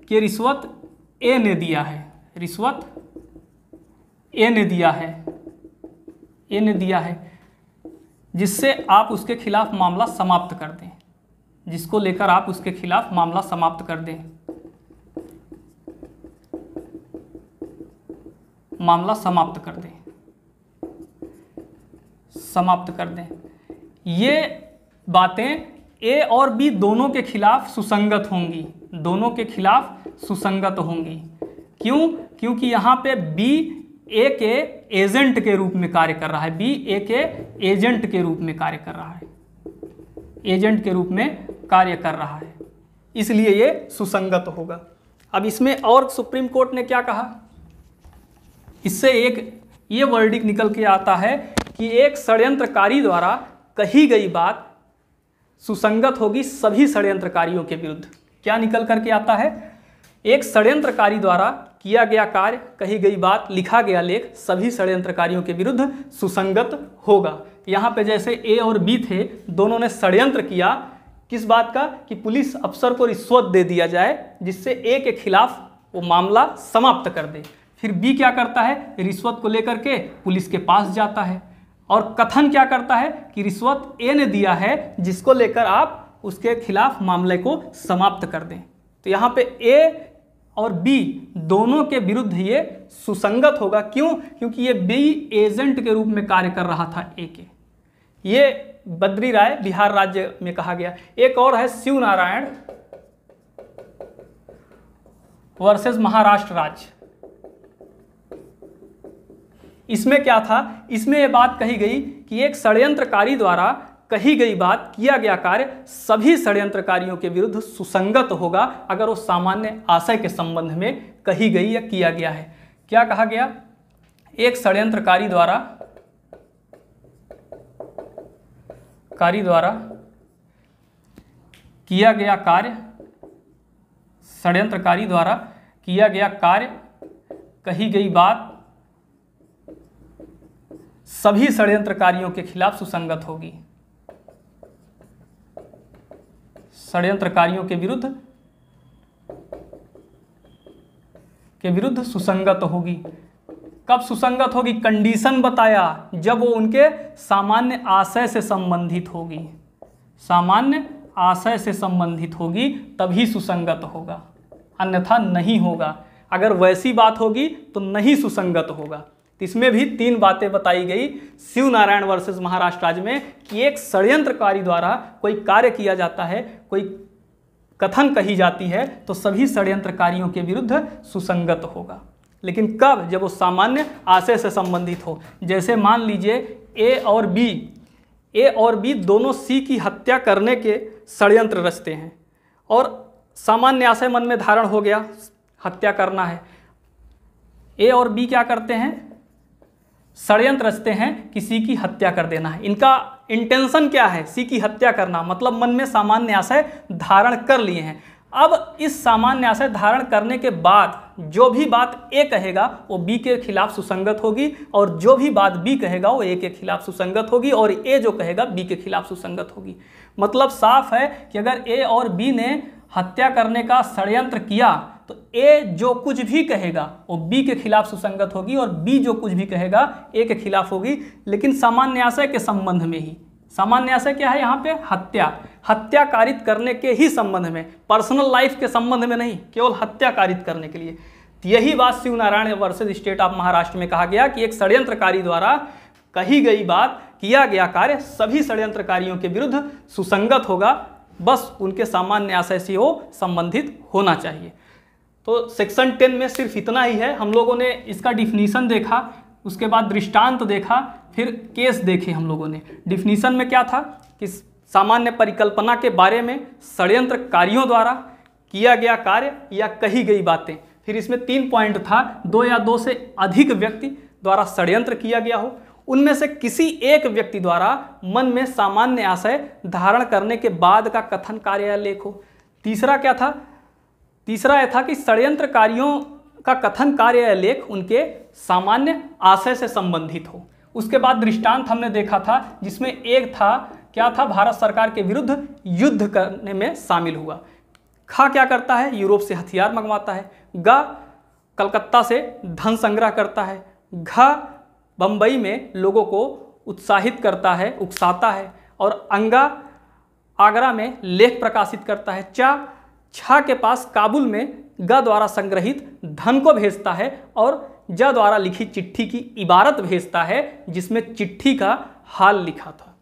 कि रिश्वत ए ने दिया है, रिश्वत ए ने दिया है, जिससे आप उसके खिलाफ मामला समाप्त कर दें, जिसको लेकर आप उसके खिलाफ मामला समाप्त कर दें, मामला समाप्त कर दें। ये बातें ए और बी दोनों के खिलाफ सुसंगत होंगी, दोनों के खिलाफ सुसंगत होंगी। क्यों? क्योंकि यहाँ पे बी ए के एजेंट के रूप में कार्य कर रहा है, बी ए के एजेंट के रूप में कार्य कर रहा है, एजेंट के रूप में कार्य कर रहा है, इसलिए ये सुसंगत होगा। अब इसमें और सुप्रीम कोर्ट ने क्या कहा, इससे एक ये वर्डिक्ट निकल के आता है कि एक षड्यंत्रकारी द्वारा कही गई बात सुसंगत होगी सभी षड्यंत्रकारियों के विरुद्ध। क्या निकल करके आता है, एक षड्यंत्रकारी द्वारा किया गया कार्य, कही गई बात, लिखा गया लेख सभी षड्यंत्रकारियों के विरुद्ध सुसंगत होगा। यहाँ पे जैसे ए और बी थे, दोनों ने षड्यंत्र किया किस बात का, कि पुलिस अफसर को रिश्वत दे दिया जाए जिससे ए के खिलाफ वो मामला समाप्त कर दे। फिर बी क्या करता है, रिश्वत को लेकर के पुलिस के पास जाता है और कथन क्या करता है कि रिश्वत ए ने दिया है जिसको लेकर आप उसके खिलाफ मामले को समाप्त कर दें। तो यहाँ पे ए और बी दोनों के विरुद्ध ये सुसंगत होगा। क्यों? क्योंकि ये बी एजेंट के रूप में कार्य कर रहा था ए के। ये बद्री राय बिहार राज्य में कहा गया। एक और है शिव नारायण वर्सेस महाराष्ट्र राज्य। इसमें क्या था, इसमें यह बात कही गई कि एक षड्यंत्रकारी द्वारा कही गई बात, किया गया कार्य सभी षड्यंत्रकारियों के विरुद्ध सुसंगत होगा अगर वो सामान्य आशय के संबंध में कही गई या किया गया है। क्या कहा गया, एक षड्यंत्रकारी द्वारा किया गया कार्य, षड्यंत्रकारी द्वारा किया गया कार्य, कही गई बात सभी षड्यंत्रकारियों के खिलाफ सुसंगत होगी, षड्यंत्रकारियों के विरुद्ध सुसंगत होगी। कब सुसंगत होगी, कंडीशन बताया, जब वो उनके सामान्य आशय से संबंधित होगी, सामान्य आशय से संबंधित होगी तभी सुसंगत होगा, अन्यथा नहीं होगा। अगर वैसी बात होगी तो नहीं सुसंगत होगा। इसमें भी तीन बातें बताई गई शिव नारायण वर्सेस महाराष्ट्र राज्य में कि एक षड्यंत्रकारी द्वारा कोई कार्य किया जाता है, कोई कथन कही जाती है तो सभी षड्यंत्रकारियों के विरुद्ध सुसंगत होगा। लेकिन कब, जब वो सामान्य आशय से संबंधित हो। जैसे मान लीजिए ए और बी दोनों सी की हत्या करने के षड्यंत्र रचते हैं और सामान्य आशय मन में धारण हो गया, हत्या करना है। ए और बी क्या करते हैं, षड्यंत्र रचते हैं कि सी की हत्या कर देना है। इनका इंटेंशन क्या है, सी की हत्या करना, मतलब मन में सामान्य आशय धारण कर लिए हैं। अब इस सामान्य आशय धारण करने के बाद जो भी बात ए कहेगा वो बी के खिलाफ सुसंगत होगी और जो भी बात बी कहेगा वो ए के खिलाफ सुसंगत होगी और ए जो कहेगा बी के खिलाफ सुसंगत होगी। मतलब साफ है कि अगर ए और बी ने हत्या करने का षड्यंत्र किया तो ए जो कुछ भी कहेगा वो बी के खिलाफ सुसंगत होगी और बी जो कुछ भी कहेगा ए के खिलाफ होगी, लेकिन सामान्य आशय के संबंध में ही। सामान्य आशय क्या है यहाँ पे, हत्या कारित करने के ही संबंध में, पर्सनल लाइफ के संबंध में नहीं, केवल हत्या कारित करने के लिए। तो यही बात Shiv Narayan versus state of Maharashtra में कहा गया कि एक षड्यंत्रकारी द्वारा कही गई बात, किया गया कार्य सभी षड्यंत्रकारियों के विरुद्ध सुसंगत होगा, बस उनके सामान्य आशय से वो संबंधित होना चाहिए। तो सेक्शन 10 में सिर्फ इतना ही है। हम लोगों ने इसका डिफिनीशन देखा, उसके बाद दृष्टांत देखा, फिर केस देखे हम लोगों ने। डिफिनीशन में क्या था कि सामान्य परिकल्पना के बारे में षड्यंत्रकारियों द्वारा किया गया कार्य या कही गई बातें। फिर इसमें 3 पॉइंट था, 2 या 2 से अधिक व्यक्ति द्वारा षड्यंत्र किया गया हो, उनमें से किसी एक व्यक्ति द्वारा मन में सामान्य आशय धारण करने के बाद का कथन कार्य या लेख हो। तीसरा क्या था, तीसरा यह था कि षड्यंत्रकारियों का कथन कार्य या लेख उनके सामान्य आशय से संबंधित हो। उसके बाद दृष्टांत हमने देखा था जिसमें एक था, क्या था, भारत सरकार के विरुद्ध युद्ध करने में शामिल हुआ। खा क्या करता है, यूरोप से हथियार मंगवाता है। गा कलकत्ता से धन संग्रह करता है। घा बंबई में लोगों को उत्साहित करता है, उकसाता है। और अंगा आगरा में लेख प्रकाशित करता है। छा के पास काबुल में ग द्वारा संग्रहित धन को भेजता है और ज द्वारा लिखी चिट्ठी की इबारत भेजता है जिसमें चिट्ठी का हाल लिखा था।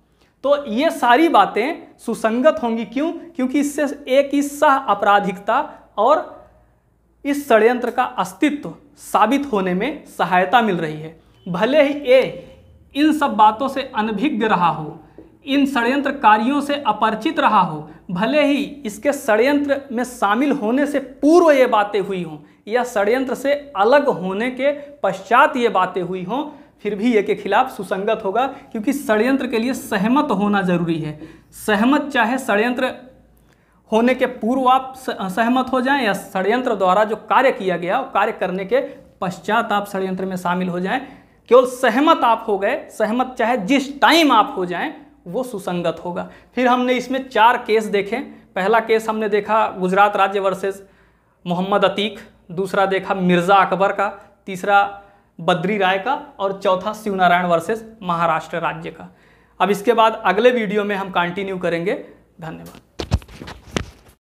तो ये सारी बातें सुसंगत होंगी। क्यों? क्योंकि इससे एक ही सह अपराधिकता और इस षड्यंत्र का अस्तित्व साबित होने में सहायता मिल रही है। भले ही ए इन सब बातों से अनभिज्ञ रहा हो, इन षड्यंत्रकारियों से अपरिचित रहा हो, भले ही इसके षड्यंत्र में शामिल होने से पूर्व ये बातें हुई हों या षड्यंत्र से अलग होने के पश्चात ये बातें हुई हों, फिर भी ये के खिलाफ सुसंगत होगा, क्योंकि षड्यंत्र के लिए सहमत होना जरूरी है। सहमत चाहे षड्यंत्र होने के पूर्व आप सहमत हो जाएं या षड्यंत्र द्वारा जो कार्य किया गया कार्य करने के पश्चात आप षड्यंत्र में शामिल हो जाएं, केवल सहमत आप हो गए, सहमत चाहे जिस टाइम आप हो जाएं वो सुसंगत होगा। फिर हमने इसमें 4 केस देखे। पहला केस हमने देखा गुजरात राज्य वर्सेस मोहम्मद अतीक, दूसरा देखा मिर्ज़ा अकबर का, तीसरा बद्री राय का और चौथा शिवनारायण वर्सेस महाराष्ट्र राज्य का। अब इसके बाद अगले वीडियो में हम कंटिन्यू करेंगे। धन्यवाद।